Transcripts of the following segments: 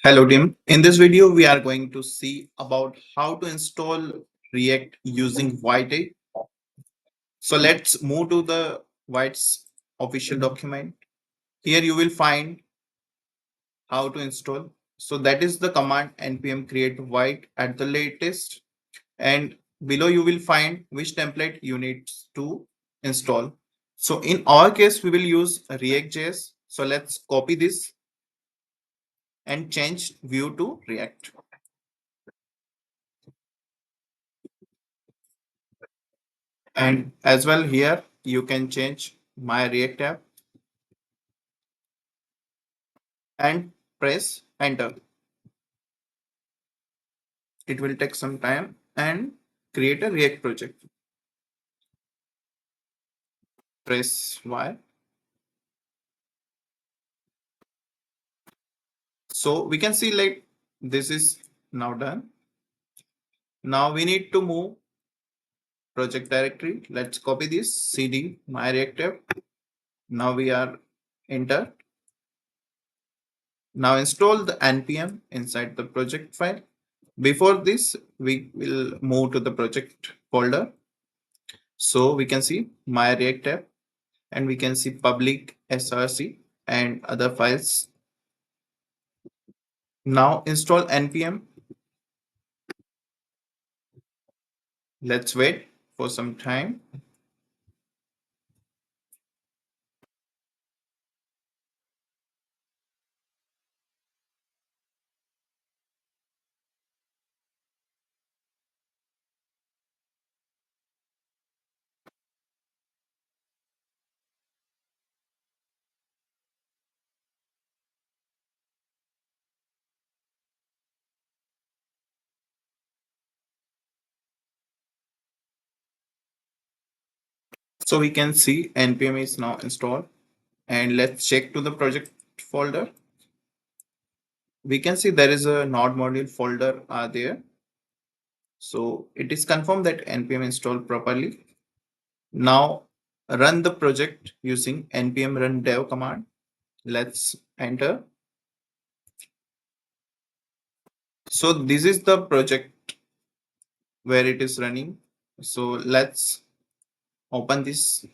Hello team. In this video, we are going to see about how to install React using Vite. So let's move to the Vite's official document. Here you will find how to install. So that is the command npm create Vite at the latest, and below you will find which template you need to install. So in our case, we will use React.js. So let's copy this and change view to React. And as well here you can change my React app and press enter. It will take some time and create a React project. Press Y. So we can see like this is now done. Now we need to move project directory. Let's copy this cd my React app. Now we are enter. Now install the npm inside the project file. Before this, we will move to the project folder. So we can see my React app and we can see public src and other files. Now install npm. Let's wait for some time. So we can see npm is now installed, and let's check to the project folder. We can see there is a node module folder there. So it is confirmed that npm installed properly. Now run the project using npm run dev command. Let's enter. So this is the project where it is running. So let's open this.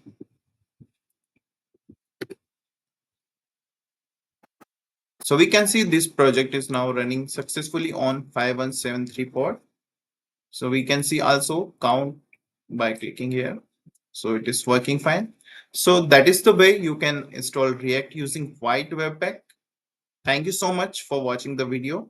So we can see this project is now running successfully on 51734. So we can see also count by clicking here. So it is working fine. So that is the way you can install React using Vite Webpack. Thank you so much for watching the video.